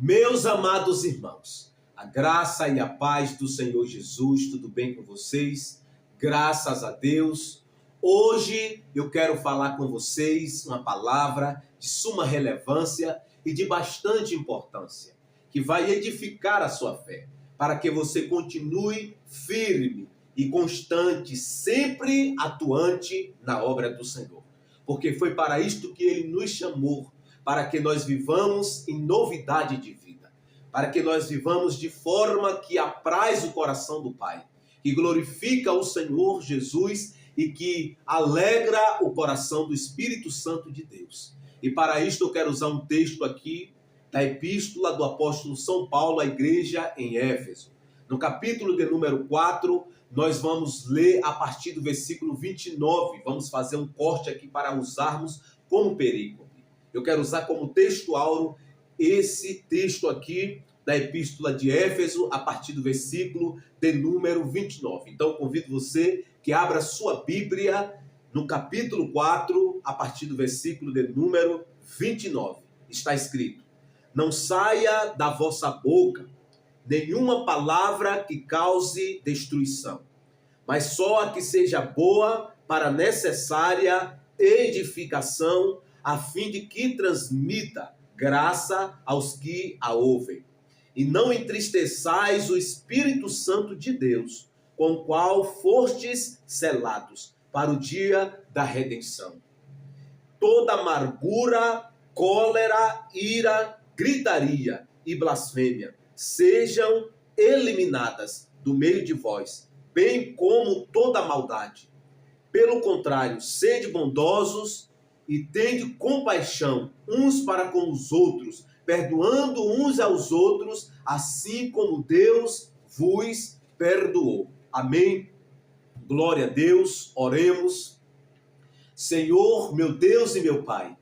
Meus amados irmãos, a graça e a paz do Senhor Jesus, tudo bem com vocês? Graças a Deus. Hoje eu quero falar com vocês uma palavra de suma relevância e de bastante importância, que vai edificar a sua fé, para que você continue firme e constante, sempre atuante na obra do Senhor. Porque foi para isto que Ele nos chamou, para que nós vivamos em novidade de vida, para que nós vivamos de forma que apraz o coração do Pai, que glorifica o Senhor Jesus e que alegra o coração do Espírito Santo de Deus. E para isto eu quero usar um texto aqui da epístola do apóstolo São Paulo à igreja em Éfeso. No capítulo de número 4, nós vamos ler a partir do versículo 29. Vamos fazer um corte aqui para usarmos como perícope. Eu quero usar como texto áureo esse texto aqui da epístola de Éfeso, a partir do versículo de número 29. Então, eu convido você que abra sua Bíblia no capítulo 4, a partir do versículo de número 29. Está escrito: não saia da vossa boca nenhuma palavra que cause destruição, mas só a que seja boa para necessária edificação, a fim de que transmita graça aos que a ouvem. E não entristeçais o Espírito Santo de Deus, com o qual fostes selados para o dia da redenção. Toda amargura, cólera, ira, gritaria e blasfêmia sejam eliminadas do meio de vós, bem como toda maldade. Pelo contrário, sede bondosos e tende compaixão uns para com os outros, perdoando uns aos outros, assim como Deus vos perdoou. Amém? Glória a Deus, oremos. Senhor, meu Deus e meu Pai,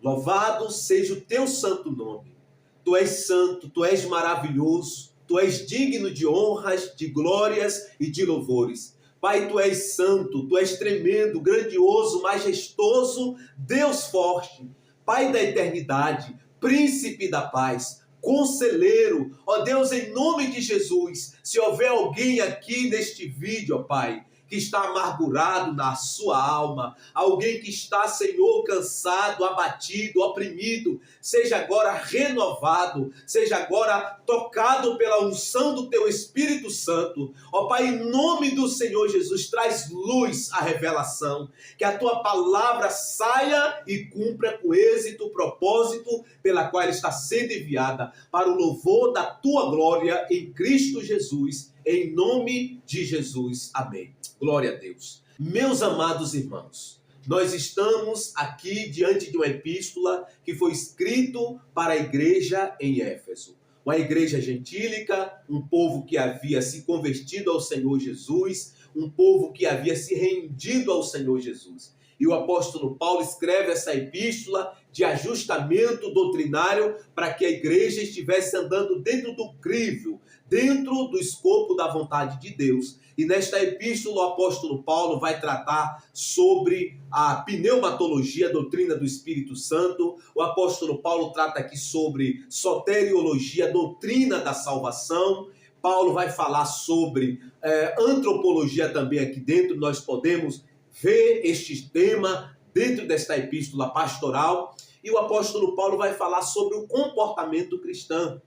louvado seja o teu santo nome. Tu és santo, tu és maravilhoso, tu és digno de honras, de glórias e de louvores. Pai, tu és santo, tu és tremendo, grandioso, majestoso, Deus forte, Pai da eternidade, príncipe da paz, conselheiro. Ó Deus, em nome de Jesus, se houver alguém aqui neste vídeo, ó Pai, que está amargurado na sua alma, alguém que está, Senhor, cansado, abatido, oprimido, seja agora renovado, seja agora tocado pela unção do Teu Espírito Santo. Ó Pai, em nome do Senhor Jesus, traz luz à revelação, que a Tua palavra saia e cumpra com êxito o propósito pela qual ela está sendo enviada, para o louvor da Tua glória em Cristo Jesus, em nome de Jesus. Amém. Glória a Deus. Meus amados irmãos, nós estamos aqui diante de uma epístola que foi escrito para a igreja em Éfeso. Uma igreja gentílica, um povo que havia se convertido ao Senhor Jesus, um povo que havia se rendido ao Senhor Jesus. E o apóstolo Paulo escreve essa epístola de ajustamento doutrinário para que a igreja estivesse andando dentro do crivo, dentro do escopo da vontade de Deus. E nesta epístola o apóstolo Paulo vai tratar sobre a pneumatologia, a doutrina do Espírito Santo. O apóstolo Paulo trata aqui sobre soteriologia, a doutrina da salvação. Paulo vai falar sobre antropologia também aqui dentro. Nós podemos ver este tema dentro desta epístola pastoral. E o apóstolo Paulo vai falar sobre o comportamento cristão.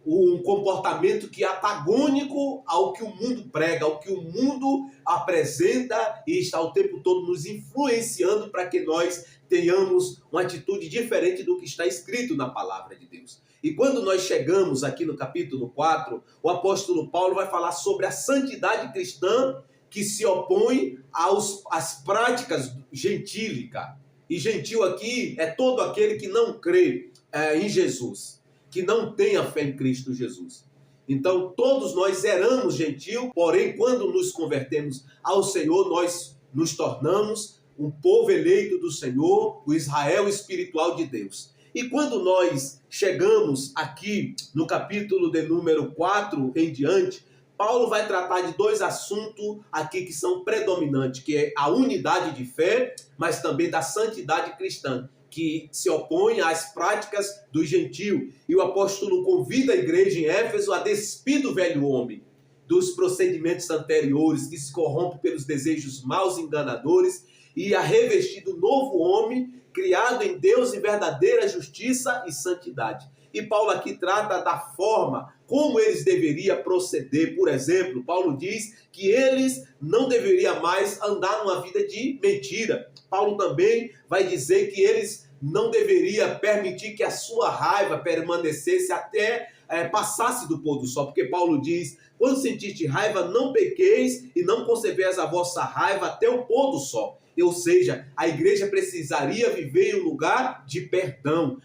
Um comportamento que é antagônico ao que o mundo prega, ao que o mundo apresenta, e está o tempo todo nos influenciando para que nós tenhamos uma atitude diferente do que está escrito na palavra de Deus. E quando nós chegamos aqui no capítulo 4, o apóstolo Paulo vai falar sobre a santidade cristã que se opõe às práticas gentílicas. E gentil aqui é todo aquele que não crê em Jesus, que não tem a fé em Cristo Jesus. Então, todos nós éramos gentil, porém, quando nos convertemos ao Senhor, nós nos tornamos um povo eleito do Senhor, o Israel espiritual de Deus. E quando nós chegamos aqui no capítulo de número 4 em diante, Paulo vai tratar de dois assuntos aqui que são predominantes, que é a unidade de fé, mas também da santidade cristã, que se opõe às práticas do gentio. E o apóstolo convida a igreja em Éfeso a despir do velho homem, dos procedimentos anteriores que se corrompem pelos desejos maus e enganadores, e a revestir do novo homem, criado em Deus em verdadeira justiça e santidade. E Paulo aqui trata da forma como eles deveriam proceder. Por exemplo, Paulo diz que eles não deveriam mais andar numa vida de mentira. Paulo também vai dizer que eles não deveriam permitir que a sua raiva permanecesse até passasse do pôr do sol. Porque Paulo diz: quando sentiste raiva, não pequeis e não concebeis a vossa raiva até o pôr do sol. Ou seja, a igreja precisaria viver em um lugar de perdão,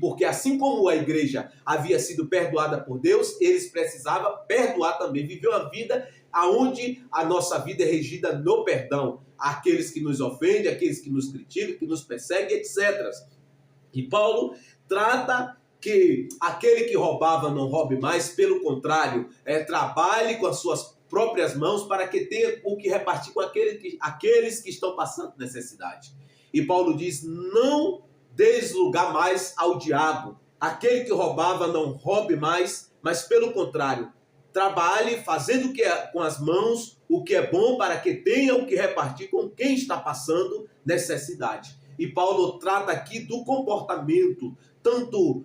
porque assim como a igreja havia sido perdoada por Deus, eles precisavam perdoar também, viver uma vida onde a nossa vida é regida no perdão. Aqueles que nos ofendem, aqueles que nos criticam, que nos perseguem, etc. E Paulo trata que aquele que roubava não roube mais, pelo contrário, trabalhe com as suas próprias mãos para que tenha o que repartir com aqueles que estão passando necessidade. E Paulo diz: não deis lugar mais ao diabo. Aquele que roubava não roube mais, mas pelo contrário, trabalhe fazendo com as mãos o que é bom para que tenha o que repartir com quem está passando necessidade. E Paulo trata aqui do comportamento, tanto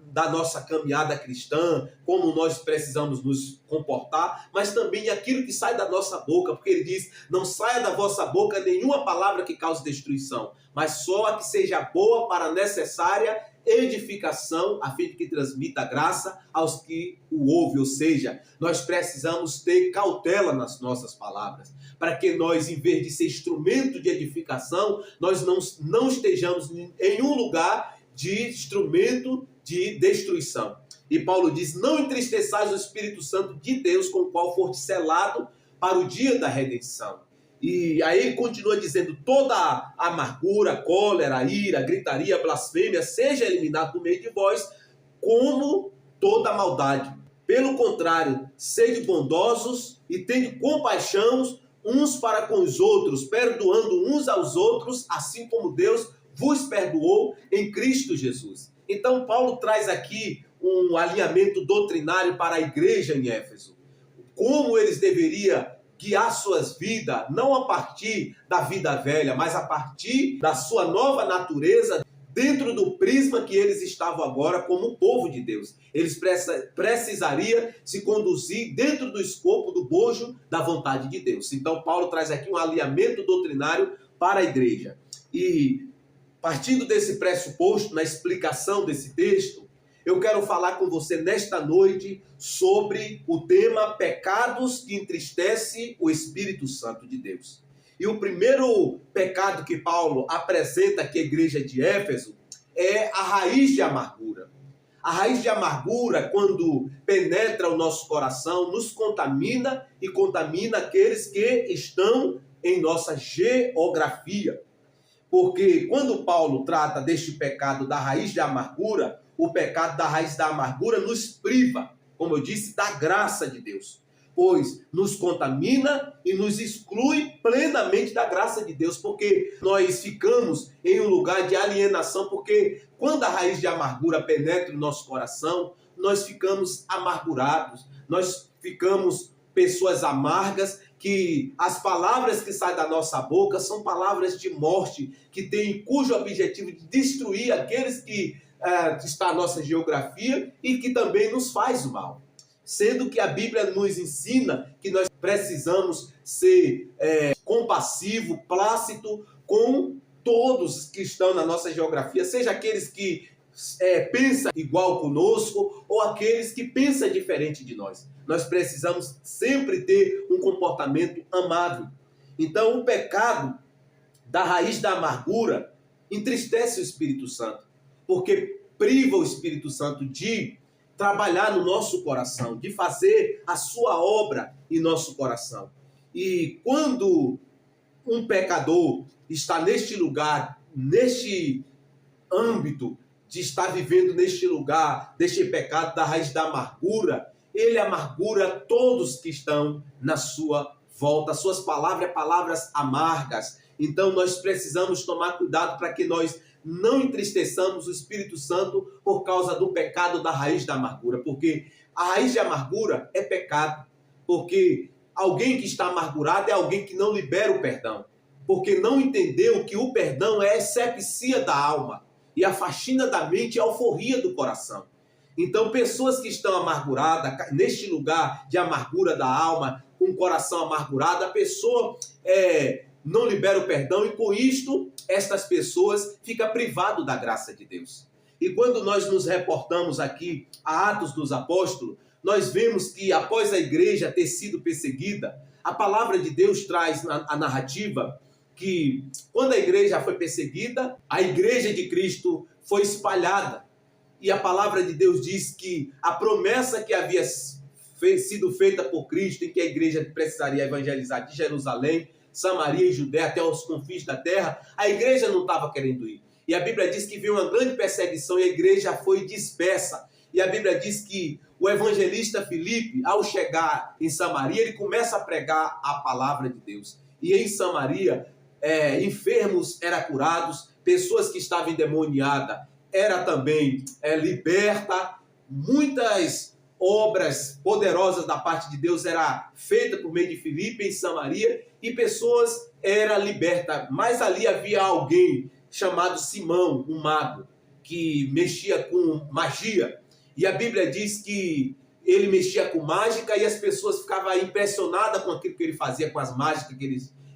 da nossa caminhada cristã, como nós precisamos nos comportar, mas também aquilo que sai da nossa boca, porque ele diz: não saia da vossa boca nenhuma palavra que cause destruição, mas só a que seja boa para a necessária edificação, a fim de que transmita graça aos que o ouvem. Ou seja, nós precisamos ter cautela nas nossas palavras, para que nós, em vez de ser instrumento de edificação, nós não estejamos em um lugar de instrumento de destruição. E Paulo diz: não entristeçais o Espírito Santo de Deus, com o qual foste selado para o dia da redenção. E aí ele continua dizendo: toda amargura, cólera, ira, gritaria, blasfêmia seja eliminado do meio de vós, como toda maldade. Pelo contrário, sede bondosos e tende compaixão uns para com os outros, perdoando uns aos outros, assim como Deus vos perdoou em Cristo Jesus. Então Paulo traz aqui um alinhamento doutrinário para a igreja em Éfeso. Como eles deveriam guiar suas vidas, não a partir da vida velha, mas a partir da sua nova natureza, dentro do prisma que eles estavam agora como povo de Deus. Eles precisariam se conduzir dentro do escopo do bojo da vontade de Deus. Então Paulo traz aqui um alinhamento doutrinário para a igreja. E partindo desse pressuposto, na explicação desse texto, eu quero falar com você nesta noite sobre o tema pecados que entristecem o Espírito Santo de Deus. E o primeiro pecado que Paulo apresenta aqui à igreja de Éfeso é a raiz de amargura. A raiz de amargura, quando penetra o nosso coração, nos contamina e contamina aqueles que estão em nossa geografia. Porque quando Paulo trata deste pecado da raiz de amargura, o pecado da raiz da amargura nos priva, como eu disse, da graça de Deus. Pois nos contamina e nos exclui plenamente da graça de Deus, porque nós ficamos em um lugar de alienação, porque quando a raiz de amargura penetra no nosso coração, nós ficamos amargurados, nós ficamos pessoas amargas, que as palavras que saem da nossa boca são palavras de morte, que têm cujo objetivo de destruir aqueles que está na nossa geografia e que também nos faz o mal. Sendo que a Bíblia nos ensina que nós precisamos ser compassivo, plácido com todos que estão na nossa geografia, seja aqueles que pensam igual conosco ou aqueles que pensam diferente de nós. Nós precisamos sempre ter um comportamento amável. Então, o pecado da raiz da amargura entristece o Espírito Santo, porque priva o Espírito Santo de trabalhar no nosso coração, de fazer a sua obra em nosso coração. E quando um pecador está neste lugar, neste âmbito de estar vivendo neste lugar, deste pecado da raiz da amargura, ele amargura todos que estão na sua volta. Suas palavras, palavras amargas. Então nós precisamos tomar cuidado para que nós não entristeçamos o Espírito Santo por causa do pecado da raiz da amargura, porque a raiz de amargura é pecado, porque alguém que está amargurado é alguém que não libera o perdão, porque não entendeu que o perdão é a asepsia da alma e a faxina da mente e a alforria do coração. Então, pessoas que estão amarguradas, neste lugar de amargura da alma, com o coração amargurado, a pessoa não libera o perdão e com isto, estas pessoas ficam privadas da graça de Deus. E quando nós nos reportamos aqui a Atos dos Apóstolos, nós vemos que após a igreja ter sido perseguida, a palavra de Deus traz a narrativa que quando a igreja foi perseguida, a igreja de Cristo foi espalhada. E a palavra de Deus diz que a promessa que havia sido feita por Cristo, em que a igreja precisaria evangelizar de Jerusalém, Samaria e Judéia até os confins da terra, a igreja não estava querendo ir. E a Bíblia diz que veio uma grande perseguição e a igreja foi dispersa. E a Bíblia diz que o evangelista Filipe, ao chegar em Samaria, ele começa a pregar a palavra de Deus. E em Samaria, enfermos eram curados, pessoas que estavam endemoniadas eram também libertas, muitas obras poderosas da parte de Deus eram feitas por meio de Filipe em Samaria e pessoas eram libertas. Mas ali havia alguém chamado Simão, um mago, que mexia com magia. E a Bíblia diz que ele mexia com mágica e as pessoas ficavam impressionadas com aquilo que ele fazia, com as mágicas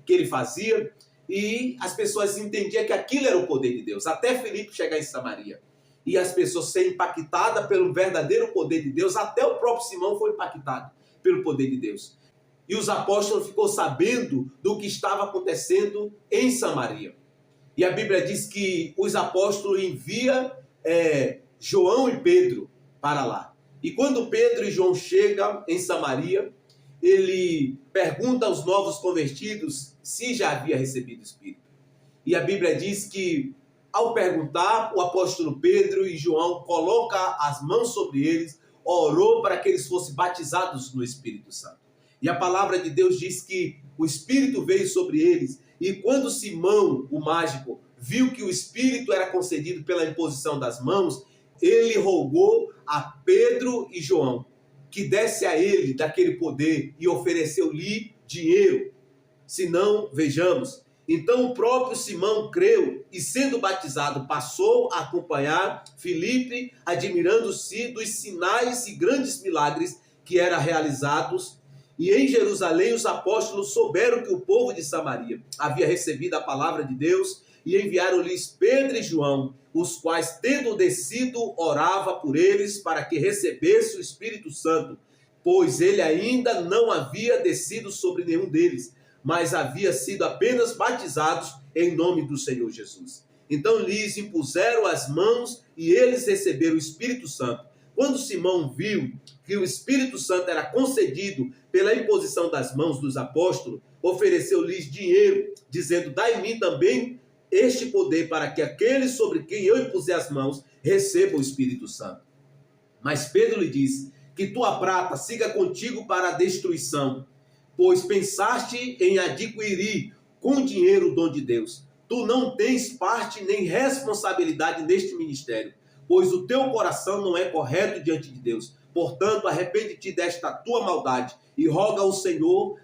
que ele fazia. E as pessoas entendiam que aquilo era o poder de Deus, até Filipe chegar em Samaria. E as pessoas serem impactadas pelo verdadeiro poder de Deus, até o próprio Simão foi impactado pelo poder de Deus. E os apóstolos ficou sabendo do que estava acontecendo em Samaria. E a Bíblia diz que os apóstolos enviam João e Pedro para lá. E quando Pedro e João chegam em Samaria, ele pergunta aos novos convertidos se já havia recebido o Espírito. E a Bíblia diz que, ao perguntar, o apóstolo Pedro e João coloca as mãos sobre eles, orou para que eles fossem batizados no Espírito Santo. E a palavra de Deus diz que o Espírito veio sobre eles. E quando Simão, o mágico, viu que o Espírito era concedido pela imposição das mãos, ele rogou a Pedro e João que desse a ele daquele poder e ofereceu-lhe dinheiro. Se não, vejamos. Então o próprio Simão creu e, sendo batizado, passou a acompanhar Filipe, admirando-se dos sinais e grandes milagres que eram realizados. E em Jerusalém os apóstolos souberam que o povo de Samaria havia recebido a palavra de Deus e enviaram-lhes Pedro e João, os quais, tendo descido, orava por eles para que recebesse o Espírito Santo, pois ele ainda não havia descido sobre nenhum deles, mas havia sido apenas batizados em nome do Senhor Jesus. Então lhes impuseram as mãos e eles receberam o Espírito Santo. Quando Simão viu que o Espírito Santo era concedido pela imposição das mãos dos apóstolos, ofereceu-lhes dinheiro, dizendo: dai em mim também este poder para que aqueles sobre quem eu impuser as mãos recebam o Espírito Santo. Mas Pedro lhe disse: que tua prata siga contigo para a destruição, pois pensaste em adquirir com dinheiro o dom de Deus. Tu não tens parte nem responsabilidade neste ministério, pois o teu coração não é correto diante de Deus. Portanto, arrepende-te desta tua maldade e roga ao Senhor,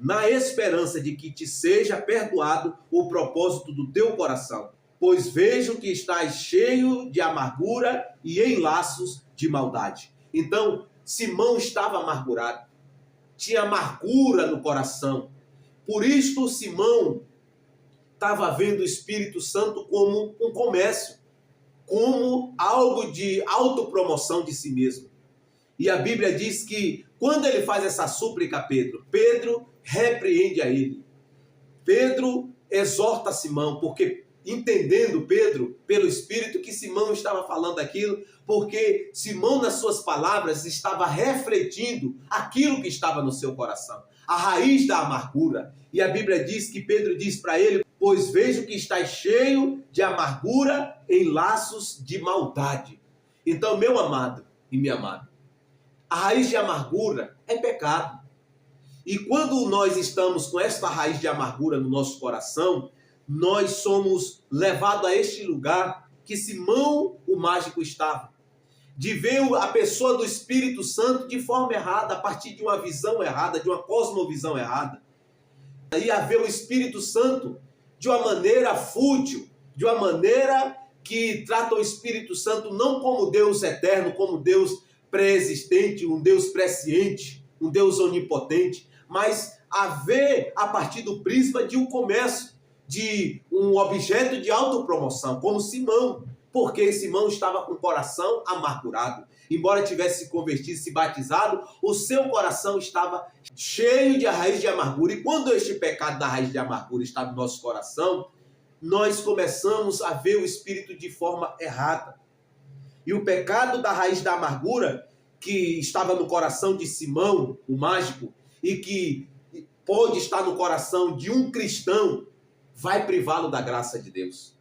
na esperança de que te seja perdoado o propósito do teu coração. Pois vejo que estás cheio de amargura e em laços de maldade. Então, Simão estava amargurado. Tinha amargura no coração. Por isto, Simão estava vendo o Espírito Santo como um comércio, como algo de autopromoção de si mesmo. E a Bíblia diz que quando ele faz essa súplica a Pedro, Pedro repreende a ele. Pedro exorta Simão, porque entendendo Pedro, pelo Espírito, que Simão estava falando aquilo, porque Simão, nas suas palavras, estava refletindo aquilo que estava no seu coração, a raiz da amargura. E a Bíblia diz que Pedro diz para ele: pois vejo que estás cheio de amargura em laços de maldade. Então, meu amado e minha amada, a raiz de amargura é pecado. E quando nós estamos com esta raiz de amargura no nosso coração, nós somos levados a este lugar que Simão, o mágico, estava. De ver a pessoa do Espírito Santo de forma errada, a partir de uma visão errada, de uma cosmovisão errada. E a ver o Espírito Santo de uma maneira fútil, de uma maneira que trata o Espírito Santo não como Deus eterno, como Deus pré-existente, um Deus presciente, um Deus onipotente, mas a ver a partir do prisma de um comércio, de um objeto de autopromoção, como Simão, porque Simão estava com o coração amargurado. Embora tivesse se convertido, se batizado, o seu coração estava cheio de raiz de amargura. E quando este pecado da raiz de amargura está no nosso coração, nós começamos a ver o Espírito de forma errada. E o pecado da raiz da amargura, que estava no coração de Simão, o mágico, e que pode estar no coração de um cristão, vai privá-lo da graça de Deus.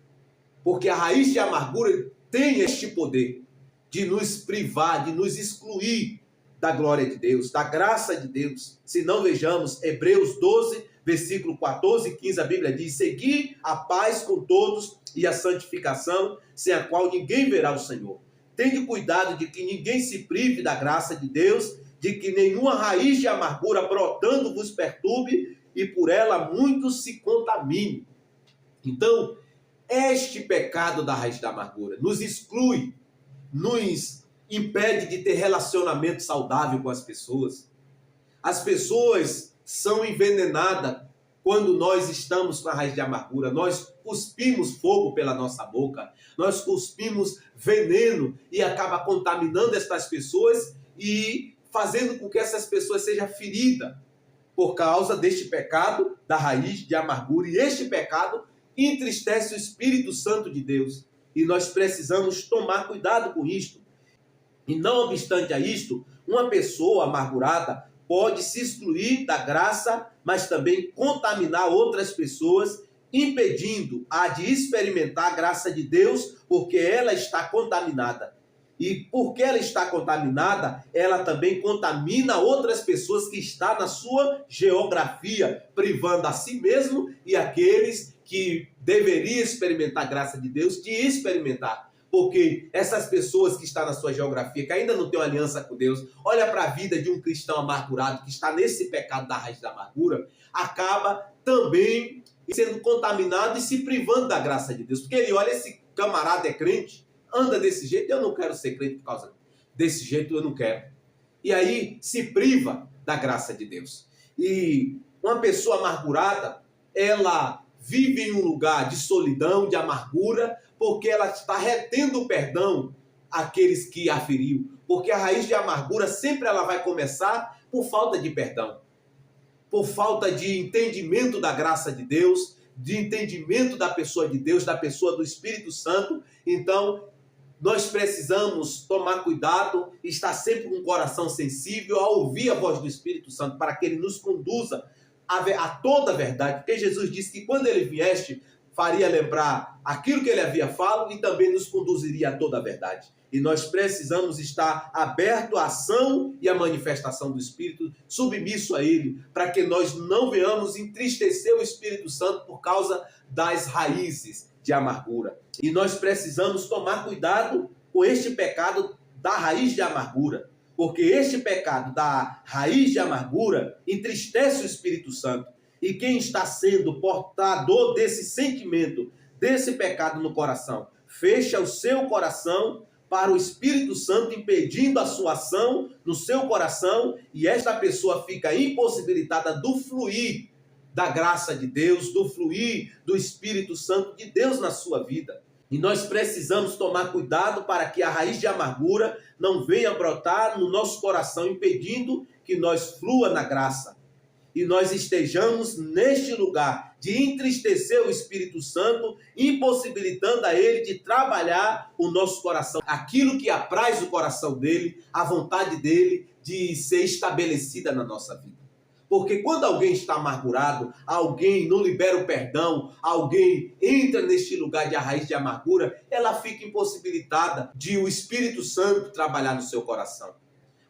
Porque a raiz de amargura tem este poder de nos privar, de nos excluir da glória de Deus, da graça de Deus. Se não vejamos Hebreus 12, versículo 14 e 15, a Bíblia diz: segui a paz com todos e a santificação, sem a qual ninguém verá o Senhor. Tende cuidado de que ninguém se prive da graça de Deus, de que nenhuma raiz de amargura brotando vos perturbe e por ela muitos se contaminem. Então, este pecado da raiz da amargura nos exclui, nos impede de ter relacionamento saudável com as pessoas. As pessoas são envenenadas quando nós estamos com a raiz de amargura. Nós cuspimos fogo pela nossa boca, nós cuspimos veneno e acaba contaminando estas pessoas e fazendo com que essas pessoas sejam feridas por causa deste pecado da raiz de amargura. E este pecado entristece o Espírito Santo de Deus. E nós precisamos tomar cuidado com isto. E não obstante a isto, uma pessoa amargurada pode se excluir da graça, mas também contaminar outras pessoas, impedindo a de experimentar a graça de Deus, porque ela está contaminada. E porque ela está contaminada, ela também contamina outras pessoas que estão na sua geografia, privando a si mesmo e aqueles que deveriam experimentar a graça de Deus, de experimentar. Porque essas pessoas que estão na sua geografia, que ainda não têm uma aliança com Deus, olha para a vida de um cristão amargurado que está nesse pecado da raiz da amargura, acaba também sendo contaminado e se privando da graça de Deus. Porque ele olha, esse camarada é crente, anda desse jeito, eu não quero ser crente por causa desse jeito, eu não quero. E aí se priva da graça de Deus. E uma pessoa amargurada, ela vive em um lugar de solidão, de amargura, porque ela está retendo o perdão àqueles que a feriu. Porque a raiz de amargura sempre ela vai começar por falta de perdão, por falta de entendimento da graça de Deus, de entendimento da pessoa de Deus, da pessoa do Espírito Santo. Então, nós precisamos tomar cuidado, estar sempre com o coração sensível a ouvir a voz do Espírito Santo, para que ele nos conduza a toda a verdade. Porque Jesus disse que quando ele viesse, faria lembrar aquilo que ele havia falado e também nos conduziria a toda a verdade. E nós precisamos estar abertos à ação e à manifestação do Espírito, submisso a ele, para que nós não venhamos entristecer o Espírito Santo por causa das raízes de amargura. E nós precisamos tomar cuidado com este pecado da raiz de amargura, porque este pecado da raiz de amargura entristece o Espírito Santo. E quem está sendo portador desse sentimento, desse pecado no coração, fecha o seu coração para o Espírito Santo, impedindo a sua ação no seu coração, e esta pessoa fica impossibilitada do fluir da graça de Deus, do fluir do Espírito Santo de Deus na sua vida. E nós precisamos tomar cuidado para que a raiz de amargura não venha brotar no nosso coração, impedindo que nós flua na graça. E nós estejamos neste lugar de entristecer o Espírito Santo, impossibilitando a ele de trabalhar o nosso coração. Aquilo que apraz o coração dele, a vontade dele de ser estabelecida na nossa vida. Porque quando alguém está amargurado, alguém não libera o perdão, alguém entra neste lugar de a raiz de amargura, ela fica impossibilitada de o Espírito Santo trabalhar no seu coração.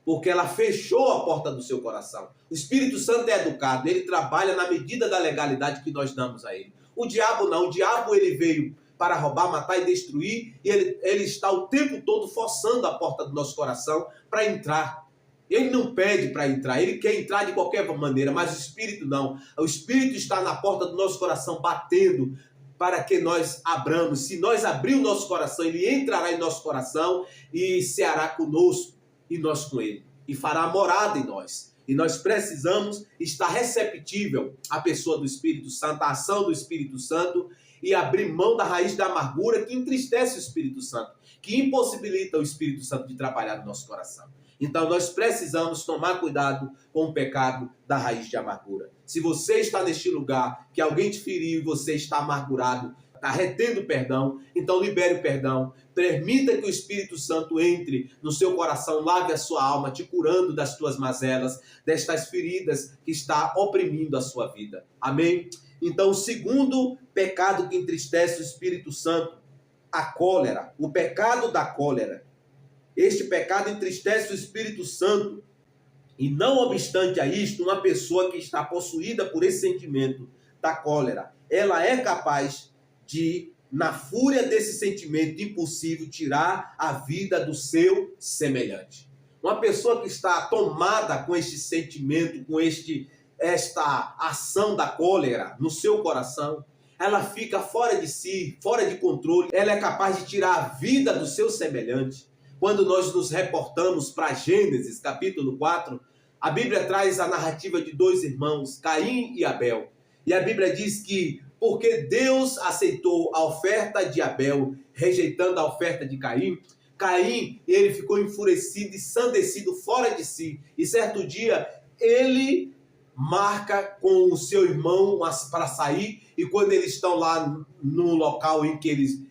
Porque ela fechou a porta do seu coração. O Espírito Santo é educado, ele trabalha na medida da legalidade que nós damos a ele. O diabo não. O diabo ele veio para roubar, matar e destruir, e ele está o tempo todo forçando a porta do nosso coração para entrar. Ele não pede para entrar, ele quer entrar de qualquer maneira, mas o Espírito não. O Espírito está na porta do nosso coração batendo para que nós abramos. Se nós abrir o nosso coração, ele entrará em nosso coração e ceará conosco e nós com ele. E fará morada em nós. E nós precisamos estar receptível à pessoa do Espírito Santo, à ação do Espírito Santo, e abrir mão da raiz da amargura que entristece o Espírito Santo, que impossibilita o Espírito Santo de trabalhar no nosso coração. Então nós precisamos tomar cuidado com o pecado da raiz de amargura. Se você está neste lugar, que alguém te feriu e você está amargurado, está retendo perdão, então libere o perdão. Permita que o Espírito Santo entre no seu coração, lave a sua alma, te curando das tuas mazelas, destas feridas que está oprimindo a sua vida. Amém? Então, o segundo pecado que entristece o Espírito Santo, a cólera, o pecado da cólera. Este pecado entristece o Espírito Santo. E não obstante a isto, uma pessoa que está possuída por esse sentimento da cólera, ela é capaz de, na fúria desse sentimento impulsivo, tirar a vida do seu semelhante. Uma pessoa que está tomada com este sentimento, com esta ação da cólera no seu coração, ela fica fora de si, fora de controle, ela é capaz de tirar a vida do seu semelhante. Quando nós nos reportamos para Gênesis, capítulo 4, a Bíblia traz a narrativa de dois irmãos, Caim e Abel. E a Bíblia diz que porque Deus aceitou a oferta de Abel, rejeitando a oferta de Caim, Caim, ele ficou enfurecido, ensandecido, fora de si. E certo dia, ele marca com o seu irmão para sair, e quando eles estão lá no local em que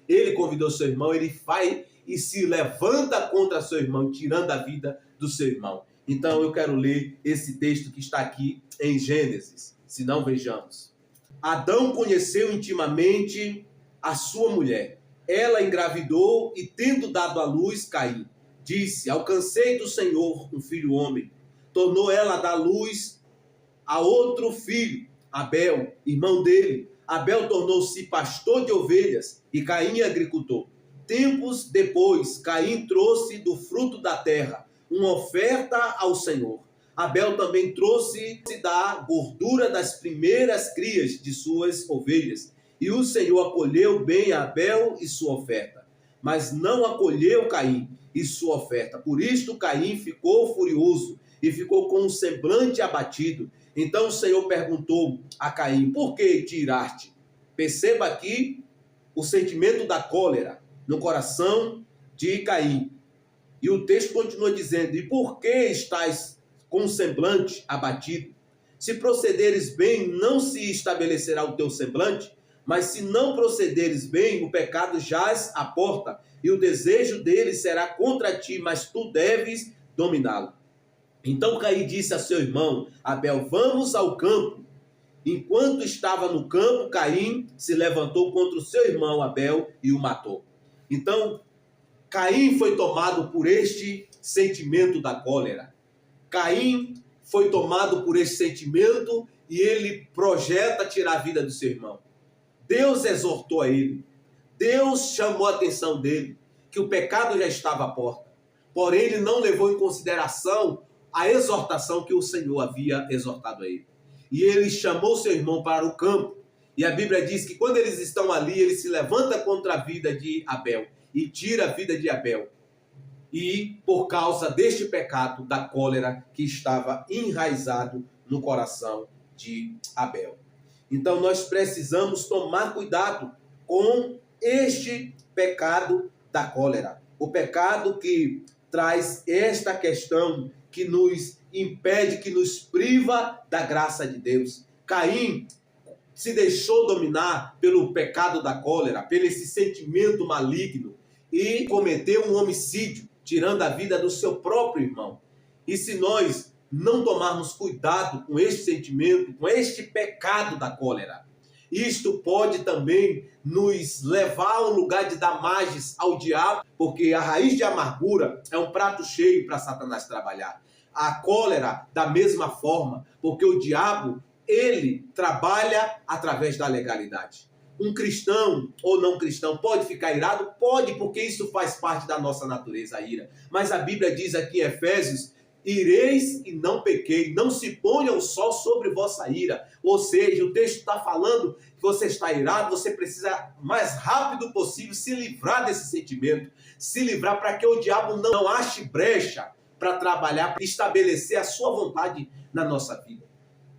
ele convidou seu irmão, ele vai e se levanta contra seu irmão, tirando a vida do seu irmão. Então eu quero ler esse texto que está aqui em Gênesis, se não vejamos. Adão conheceu intimamente a sua mulher. Ela engravidou e, tendo dado à luz, Caim, disse: alcancei do Senhor um filho homem. Tornou ela a dar luz a outro filho, Abel, irmão dele. Abel tornou-se pastor de ovelhas e Caim agricultor. Tempos depois, Caim trouxe do fruto da terra uma oferta ao Senhor. Abel também trouxe da gordura das primeiras crias de suas ovelhas. E o Senhor acolheu bem Abel e sua oferta, mas não acolheu Caim e sua oferta. Por isto Caim ficou furioso e ficou com um semblante abatido. Então o Senhor perguntou a Caim: por que te iraste? Perceba aqui o sentimento da cólera no coração de Caim. E o texto continua dizendo: e por que estás com um semblante abatido? Se procederes bem, não se estabelecerá o teu semblante, mas se não procederes bem, o pecado jaz à porta, e o desejo dele será contra ti, mas tu deves dominá-lo. Então Caim disse a seu irmão Abel: vamos ao campo. Enquanto estava no campo, Caim se levantou contra o seu irmão Abel e o matou. Então, Caim foi tomado por este sentimento da cólera. Caim foi tomado por este sentimento e ele projeta tirar a vida do seu irmão. Deus exortou a ele. Deus chamou a atenção dele, que o pecado já estava à porta. Porém, ele não levou em consideração a exortação que o Senhor havia exortado a ele. E ele chamou seu irmão para o campo. E a Bíblia diz que quando eles estão ali, ele se levanta contra a vida de Abel e tira a vida de Abel. E por causa deste pecado da cólera que estava enraizado no coração de Abel. Então nós precisamos tomar cuidado com este pecado da cólera. O pecado que traz esta questão que nos impede, que nos priva da graça de Deus. Caim se deixou dominar pelo pecado da cólera, pelo esse sentimento maligno, e cometeu um homicídio, tirando a vida do seu próprio irmão. E se nós não tomarmos cuidado com este sentimento, com este pecado da cólera, isto pode também nos levar a um lugar de damages ao diabo, porque a raiz de amargura é um prato cheio para Satanás trabalhar. A cólera, da mesma forma, porque o diabo, ele trabalha através da legalidade. um cristão ou não cristão pode ficar irado? Pode, porque isso faz parte da nossa natureza, a ira. Mas a Bíblia diz aqui em Efésios: ireis e não pequei, não se ponha o sol sobre vossa ira. Ou seja, o texto está falando que você está irado, você precisa, mais rápido possível, se livrar desse sentimento, se livrar para que o diabo não ache brecha para trabalhar, para estabelecer a sua vontade na nossa vida,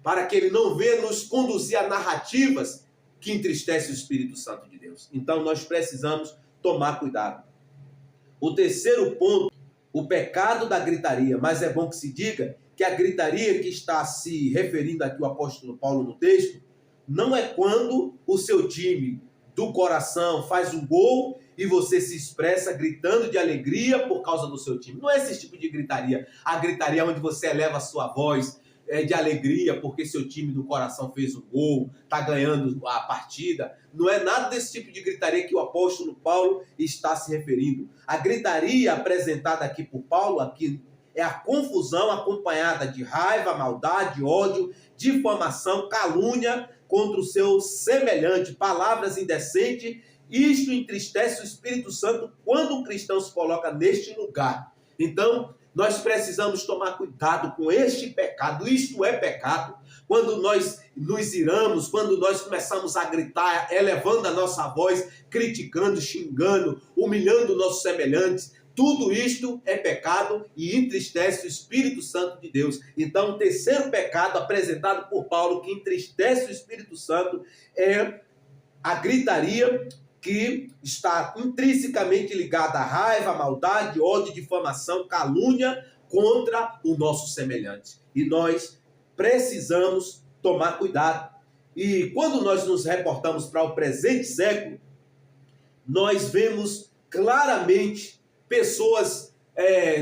para que ele não venha nos conduzir a narrativas que entristecem o Espírito Santo de Deus. Então nós precisamos tomar cuidado. O terceiro ponto: o pecado da gritaria. Mas é bom que se diga que a gritaria que está se referindo aqui o apóstolo Paulo no texto, não é quando o seu time do coração faz um gol e você se expressa gritando de alegria por causa do seu time. Não é esse tipo de gritaria. A gritaria onde você eleva a sua voz de alegria porque seu time do coração fez um gol, está ganhando a partida. Não é nada desse tipo de gritaria que o apóstolo Paulo está se referindo. A gritaria apresentada aqui por Paulo aqui é a confusão acompanhada de raiva, maldade, ódio, difamação, calúnia contra o seu semelhante, palavras indecentes. Isto entristece o Espírito Santo quando o cristão se coloca neste lugar. Então, nós precisamos tomar cuidado com este pecado. Isto é pecado. Quando nós nos iramos, quando nós começamos a gritar, elevando a nossa voz, criticando, xingando, humilhando nossos semelhantes, tudo isto é pecado e entristece o Espírito Santo de Deus. Então, o terceiro pecado apresentado por Paulo que entristece o Espírito Santo é a gritaria, que está intrinsecamente ligada à raiva, maldade, ódio, difamação, calúnia contra o nosso semelhante. E nós precisamos tomar cuidado. E quando nós nos reportamos para o presente século, nós vemos claramente pessoas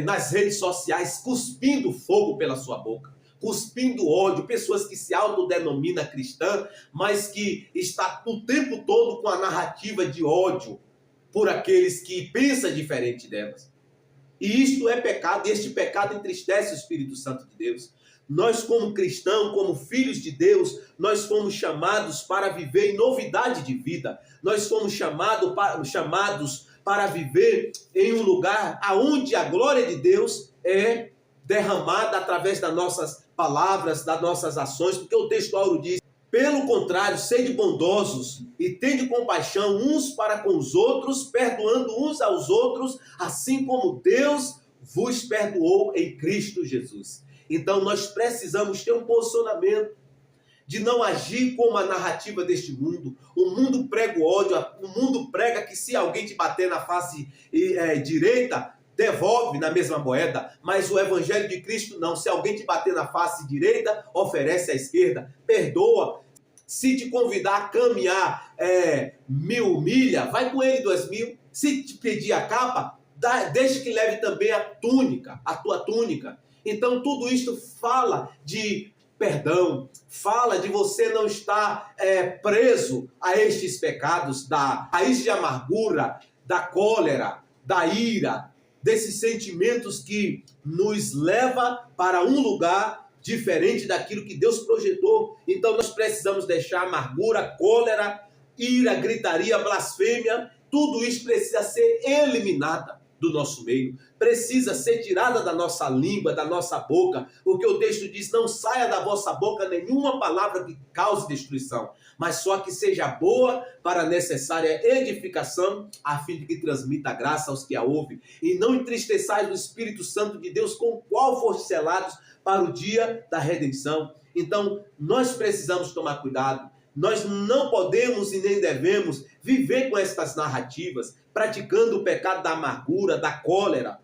nas redes sociais cuspindo fogo pela sua boca, cuspindo ódio, pessoas que se autodenominam cristã, mas que está o tempo todo com a narrativa de ódio por aqueles que pensam diferente delas. E isto é pecado, e este pecado entristece o Espírito Santo de Deus. Nós, como cristãos, como filhos de Deus, nós fomos chamados para viver em novidade de vida. Nós fomos chamados para viver em um lugar onde a glória de Deus é derramada através das nossas palavras, das nossas ações, porque o texto áureo diz: pelo contrário, sede bondosos e tende compaixão uns para com os outros, perdoando uns aos outros, assim como Deus vos perdoou em Cristo Jesus. Então nós precisamos ter um posicionamento de não agir como a narrativa deste mundo. O mundo prega o ódio, o mundo prega que se alguém te bater na face direita, devolve na mesma moeda, mas o evangelho de Cristo não. Se alguém te bater na face direita, oferece à esquerda, perdoa. Se te convidar a caminhar 1000 milhas, vai com ele 2000. Se te pedir a capa, deixe que leve também a túnica, a tua túnica. Então tudo isto fala de perdão, fala de você não estar preso a estes pecados, da raiz de amargura, da cólera, da ira, desses sentimentos que nos leva para um lugar diferente daquilo que Deus projetou. Então nós precisamos deixar amargura, cólera, ira, gritaria, blasfêmia, tudo isso precisa ser eliminado do nosso meio, precisa ser tirada da nossa língua, da nossa boca, porque o texto diz: não saia da vossa boca nenhuma palavra que cause destruição, mas só que seja boa para a necessária edificação, a fim de que transmita graça aos que a ouvem, e não entristeçais o Espírito Santo de Deus, com o qual foste selados para o dia da redenção. Então nós precisamos tomar cuidado. Nós não podemos e nem devemos viver com estas narrativas, praticando o pecado da amargura, da cólera.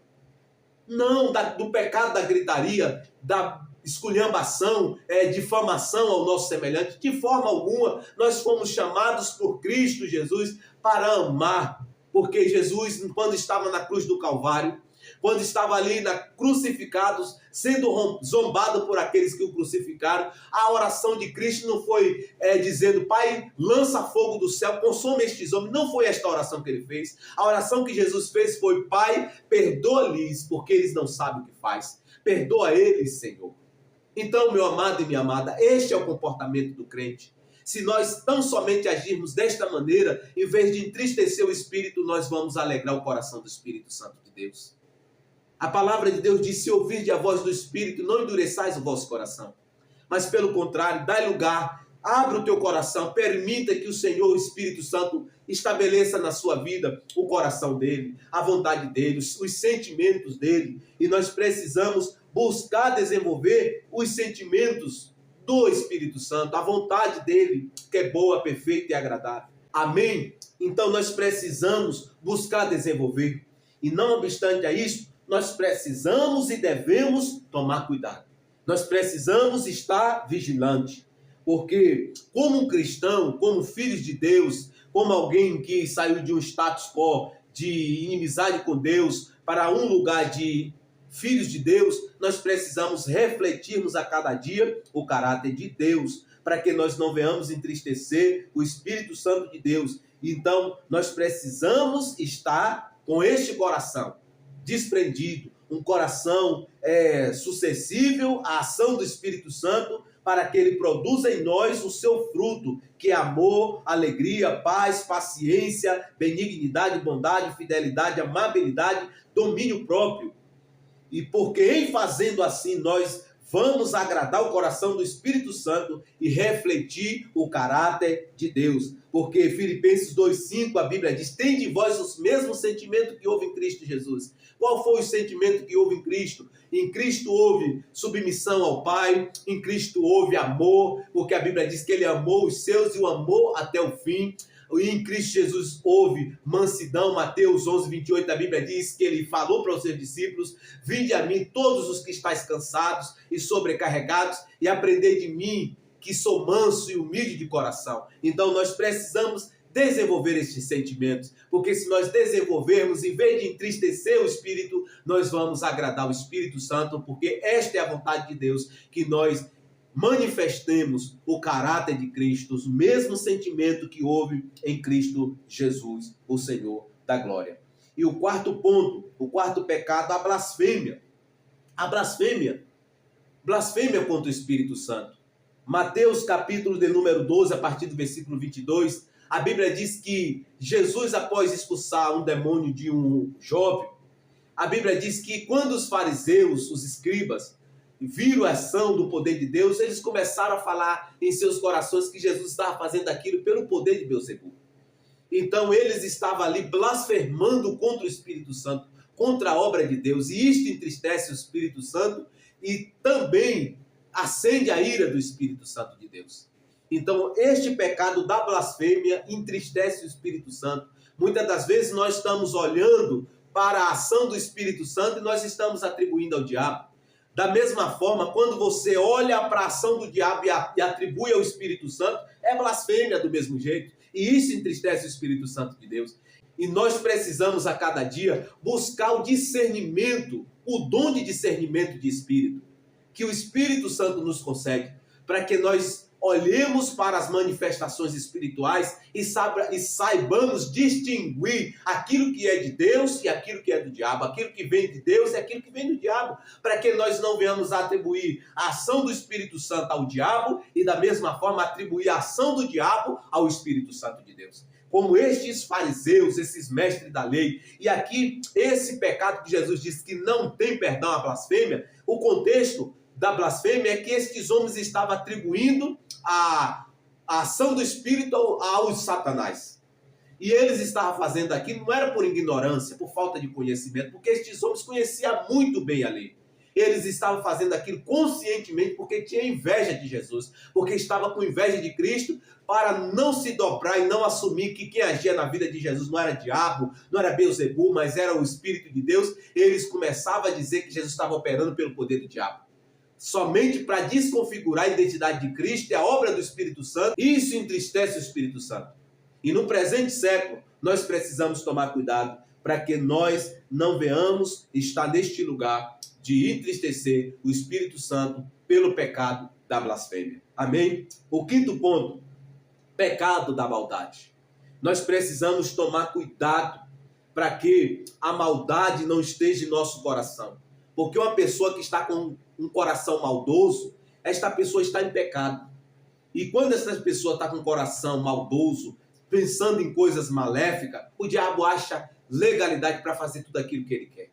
Não, do pecado da gritaria, da esculhambação, difamação ao nosso semelhante. De forma alguma, nós fomos chamados por Cristo Jesus para amar. Porque Jesus, quando estava na cruz do Calvário, quando estava ali crucificados, sendo zombado por aqueles que o crucificaram, a oração de Cristo não foi dizendo: Pai, lança fogo do céu, consome estes homens. Não foi esta a oração que ele fez. A oração que Jesus fez foi: Pai, perdoa-lhes, porque eles não sabem o que faz. Perdoa eles, Senhor. Então, meu amado e minha amada, este é o comportamento do crente. Se nós tão somente agirmos desta maneira, em vez de entristecer o Espírito, nós vamos alegrar o coração do Espírito Santo de Deus. A palavra de Deus diz: se ouvirdes a voz do Espírito, não endureçais o vosso coração. Mas pelo contrário, dai lugar, abra o teu coração, permita que o Senhor, o Espírito Santo, estabeleça na sua vida o coração dele, a vontade dele, os sentimentos dele. E nós precisamos buscar desenvolver os sentimentos do Espírito Santo, a vontade dele, que é boa, perfeita e agradável. Amém? Então nós precisamos buscar desenvolver. E não obstante a isso, nós precisamos e devemos tomar cuidado. Nós precisamos estar vigilantes. Porque como um cristão, como filhos de Deus, como alguém que saiu de um status quo de inimizade com Deus para um lugar de filhos de Deus, nós precisamos refletirmos a cada dia o caráter de Deus, para que nós não venhamos entristecer o Espírito Santo de Deus. Então, nós precisamos estar com este coração desprendido, um coração suscetível à ação do Espírito Santo, para que ele produza em nós o seu fruto, que é amor, alegria, paz, paciência, benignidade, bondade, fidelidade, amabilidade, domínio próprio. E porque em fazendo assim nós vamos agradar o coração do Espírito Santo e refletir o caráter de Deus. Porque Filipenses 2,5 a Bíblia diz: tende em vós os mesmos sentimentos que houve em Cristo Jesus. Qual foi o sentimento que houve em Cristo? Em Cristo houve submissão ao Pai, em Cristo houve amor, porque a Bíblia diz que ele amou os seus e o amou até o fim. E em Cristo Jesus houve mansidão. Mateus 11:28, a Bíblia diz que ele falou para os seus discípulos: vinde a mim todos os que estáis cansados e sobrecarregados, e aprendei de mim, que sou manso e humilde de coração. Então nós precisamos desenvolver estes sentimentos, porque se nós desenvolvermos, em vez de entristecer o Espírito, nós vamos agradar o Espírito Santo, porque esta é a vontade de Deus, que nós manifestemos o caráter de Cristo, o mesmo sentimento que houve em Cristo Jesus, o Senhor da glória. E o quarto ponto, o quarto pecado, a blasfêmia. A blasfêmia contra o Espírito Santo. Mateus capítulo de número 12, a partir do versículo 22, a Bíblia diz que Jesus, após expulsar um demônio de um jovem, a Bíblia diz que quando os fariseus, os escribas, viram a ação do poder de Deus, eles começaram a falar em seus corações que Jesus estava fazendo aquilo pelo poder de Beelzebul. Então eles estavam ali blasfemando contra o Espírito Santo, contra a obra de Deus, e isto entristece o Espírito Santo e também acende a ira do Espírito Santo de Deus. Então este pecado da blasfêmia entristece o Espírito Santo. Muitas das vezes nós estamos olhando para a ação do Espírito Santo e nós estamos atribuindo ao diabo. Da mesma forma, quando você olha para a ação do diabo e atribui ao Espírito Santo, é blasfêmia do mesmo jeito. E isso entristece o Espírito Santo de Deus. E nós precisamos a cada dia buscar o discernimento, o dom de discernimento de Espírito, que o Espírito Santo nos concede, para que nós olhemos para as manifestações espirituais e saibamos distinguir aquilo que é de Deus e aquilo que é do diabo, aquilo que vem de Deus e aquilo que vem do diabo, para que nós não venhamos atribuir a ação do Espírito Santo ao diabo e da mesma forma atribuir a ação do diabo ao Espírito Santo de Deus. Como estes fariseus, esses mestres da lei. E aqui, esse pecado que Jesus disse que não tem perdão, a blasfêmia, o contexto da blasfêmia é que estes homens estavam atribuindo a ação do Espírito aos Satanás. E eles estavam fazendo aquilo, não era por ignorância, por falta de conhecimento, porque estes homens conheciam muito bem a lei. Eles estavam fazendo aquilo conscientemente porque tinha inveja de Jesus, porque estava com inveja de Cristo, para não se dobrar e não assumir que quem agia na vida de Jesus não era diabo, não era Beelzebul, mas era o Espírito de Deus. Eles começavam a dizer que Jesus estava operando pelo poder do diabo, somente para desconfigurar a identidade de Cristo e a obra do Espírito Santo. Isso entristece o Espírito Santo. E no presente século, nós precisamos tomar cuidado para que nós não venhamos estar neste lugar de entristecer o Espírito Santo pelo pecado da blasfêmia. Amém? O quinto ponto, pecado da maldade. Nós precisamos tomar cuidado para que a maldade não esteja em nosso coração. Porque uma pessoa que está com um coração maldoso, esta pessoa está em pecado. E quando essa pessoa está com o coração maldoso, pensando em coisas maléficas, o diabo acha legalidade para fazer tudo aquilo que ele quer.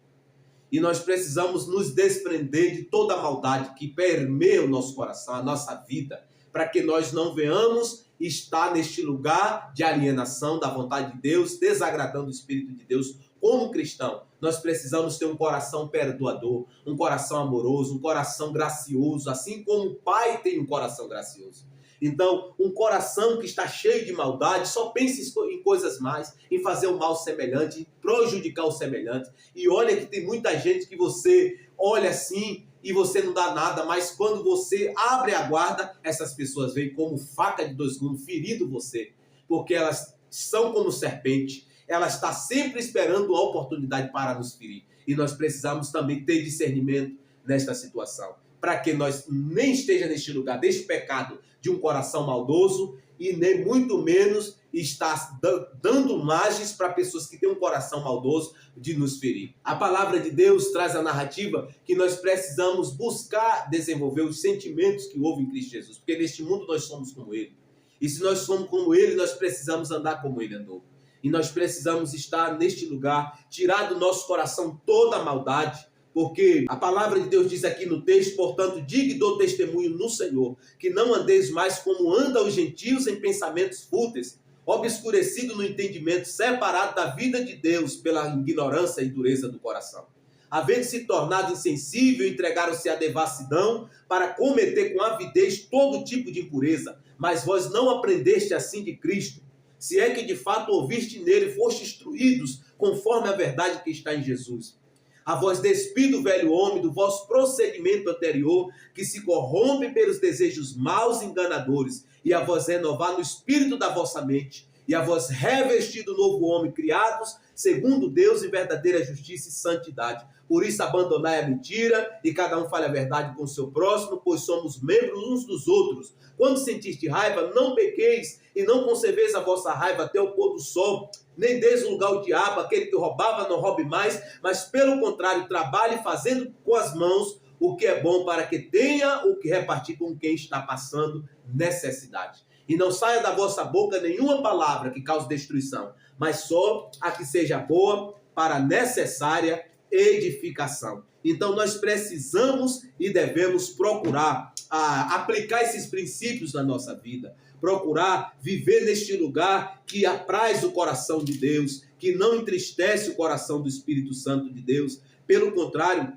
E nós precisamos nos desprender de toda a maldade que permeia o nosso coração, a nossa vida, para que nós não venhamos estar neste lugar de alienação da vontade de Deus, desagradando o Espírito de Deus. Como cristão, nós precisamos ter um coração perdoador, um coração amoroso, um coração gracioso, assim como o Pai tem um coração gracioso. Então, um coração que está cheio de maldade só pensa em coisas mais, em fazer o mal semelhante, em prejudicar o semelhante. E olha que tem muita gente que você olha assim e você não dá nada, mas quando você abre a guarda, essas pessoas vêm como faca de dois gumes, ferindo você, porque elas são como serpente, elas estão sempre esperando uma oportunidade para nos ferir. E nós precisamos também ter discernimento nesta situação, para que nós nem esteja neste lugar deste pecado de um coração maldoso e nem muito menos está dando margens para pessoas que têm um coração maldoso de nos ferir. A palavra de Deus traz a narrativa que nós precisamos buscar desenvolver os sentimentos que houve em Cristo Jesus, porque neste mundo nós somos como Ele. E se nós somos como Ele, nós precisamos andar como Ele andou. E nós precisamos estar neste lugar, tirar do nosso coração toda a maldade, porque a palavra de Deus diz aqui no texto: portanto, diga e dou testemunho no Senhor, que não andeis mais como andam os gentios em pensamentos fúteis, obscurecido no entendimento, separado da vida de Deus pela ignorância e dureza do coração. Havendo se tornado insensível, entregaram-se à devassidão para cometer com avidez todo tipo de impureza. Mas vós não aprendeste assim de Cristo, se é que de fato ouviste nele e foste instruídos conforme a verdade que está em Jesus. A vós despido o velho homem do vosso procedimento anterior, que se corrompe pelos desejos maus e enganadores, e a vós renovar no espírito da vossa mente, e a vós revestir do novo homem, criados segundo Deus em verdadeira justiça e santidade. Por isso abandonai a mentira, e cada um fale a verdade com o seu próximo, pois somos membros uns dos outros. Quando sentiste raiva, não pequeis, e não concebeis a vossa raiva até o pôr do sol, nem deis lugar ao diabo, aquele que roubava não roube mais, mas pelo contrário, trabalhe fazendo com as mãos o que é bom, para que tenha o que repartir com quem está passando necessidade. E não saia da vossa boca nenhuma palavra que cause destruição, mas só a que seja boa para a necessária edificação. Então nós precisamos e devemos procurar aplicar esses princípios na nossa vida, procurar viver neste lugar que apraz o coração de Deus, que não entristece o coração do Espírito Santo de Deus. Pelo contrário,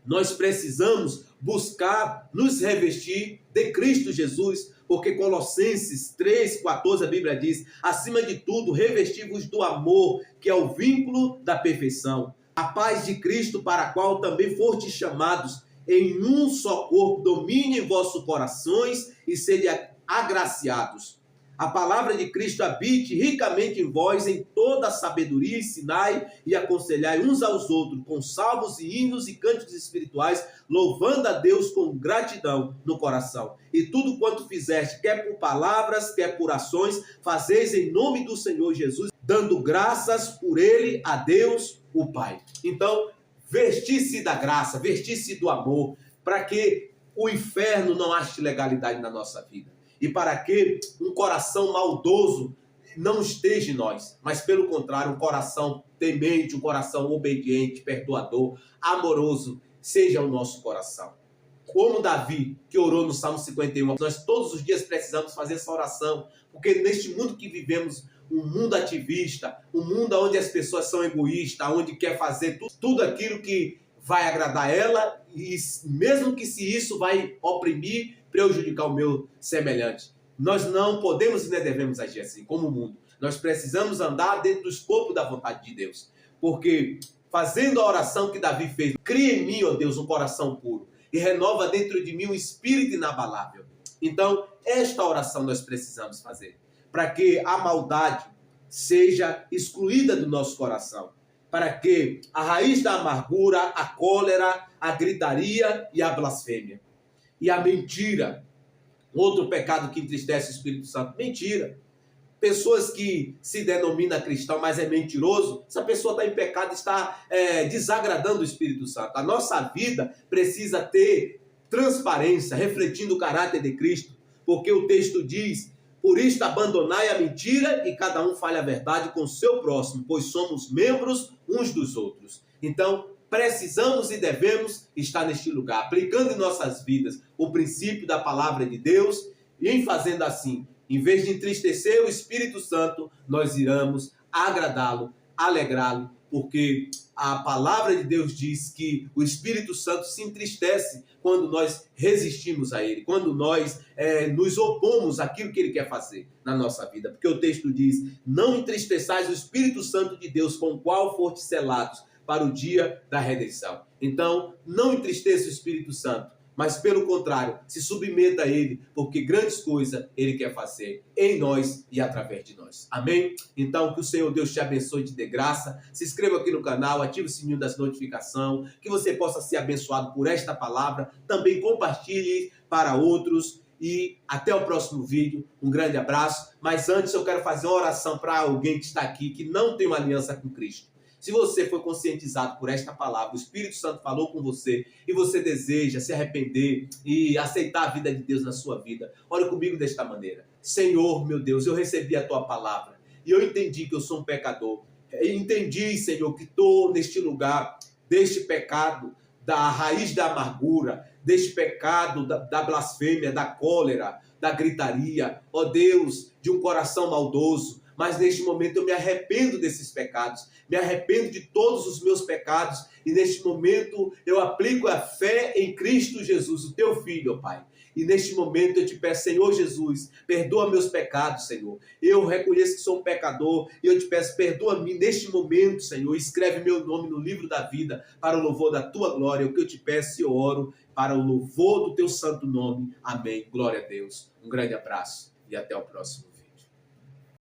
nós precisamos buscar nos revestir de Cristo Jesus, porque Colossenses 3,14 a Bíblia diz: acima de tudo, revesti-vos do amor, que é o vínculo da perfeição. A paz de Cristo, para a qual também fostes chamados, em um só corpo, domine em vossos corações e sede agraciados. A palavra de Cristo habite ricamente em vós, em toda a sabedoria, ensinai e aconselhai uns aos outros, com salmos e hinos e cânticos espirituais, louvando a Deus com gratidão no coração. E tudo quanto fizeste, quer por palavras, quer por ações, fazeis em nome do Senhor Jesus, dando graças por Ele a Deus, o Pai. Então, vestir-se da graça, vestir-se do amor, para que o inferno não ache legalidade na nossa vida. E para que um coração maldoso não esteja em nós, mas pelo contrário, um coração temente, um coração obediente, perdoador, amoroso, seja o nosso coração. Como Davi, que orou no Salmo 51, nós todos os dias precisamos fazer essa oração, porque neste mundo que vivemos, um mundo ativista, um mundo onde as pessoas são egoístas, onde quer fazer tudo aquilo que vai agradar ela, e mesmo que se isso vai oprimir, prejudicar o meu semelhante. Nós não podemos e nem devemos agir assim, como o mundo. Nós precisamos andar dentro do escopo da vontade de Deus. Porque fazendo a oração que Davi fez, cria em mim, ó Deus, um coração puro e renova dentro de mim um espírito inabalável. Então, esta oração nós precisamos fazer, para que a maldade seja excluída do nosso coração, para que a raiz da amargura, a cólera, a gritaria e a blasfêmia, e a mentira, outro pecado que entristece o Espírito Santo, mentira. Pessoas que se denominam cristão, mas é mentiroso, essa pessoa está em pecado, está desagradando o Espírito Santo. A nossa vida precisa ter transparência, refletindo o caráter de Cristo, porque o texto diz: por isto abandonai a mentira e cada um fale a verdade com o seu próximo, pois somos membros uns dos outros. Então, precisamos e devemos estar neste lugar, aplicando em nossas vidas o princípio da palavra de Deus, e em fazendo assim, em vez de entristecer o Espírito Santo, nós iremos agradá-lo, alegrá-lo, porque a palavra de Deus diz que o Espírito Santo se entristece quando nós resistimos a Ele, quando nós nos opomos àquilo que Ele quer fazer na nossa vida. Porque o texto diz: não entristeçais o Espírito Santo de Deus, com o qual fortes selados para o dia da redenção. Então, não entristeça o Espírito Santo, mas pelo contrário, se submeta a Ele, porque grandes coisas Ele quer fazer em nós e através de nós. Amém? Então, que o Senhor Deus te abençoe e te dê graça. Se inscreva aqui no canal, ative o sininho das notificações, que você possa ser abençoado por esta palavra. Também compartilhe para outros. E até o próximo vídeo. Um grande abraço. Mas antes eu quero fazer uma oração para alguém que está aqui, que não tem uma aliança com Cristo. Se você foi conscientizado por esta palavra, o Espírito Santo falou com você e você deseja se arrepender e aceitar a vida de Deus na sua vida, ore comigo desta maneira: Senhor, meu Deus, eu recebi a tua palavra e eu entendi que eu sou um pecador. Entendi, Senhor, que estou neste lugar deste pecado, da raiz da amargura, deste pecado da blasfêmia, da cólera, da gritaria, ó Deus, de um coração maldoso. Mas neste momento eu me arrependo desses pecados, me arrependo de todos os meus pecados, e neste momento eu aplico a fé em Cristo Jesus, o teu Filho, ó Pai. E neste momento eu te peço: Senhor Jesus, perdoa meus pecados, Senhor. Eu reconheço que sou um pecador e eu te peço: perdoa-me neste momento, Senhor. Escreve meu nome no livro da vida para o louvor da tua glória. O que eu te peço e eu oro para o louvor do teu santo nome. Amém. Glória a Deus. Um grande abraço e até o próximo.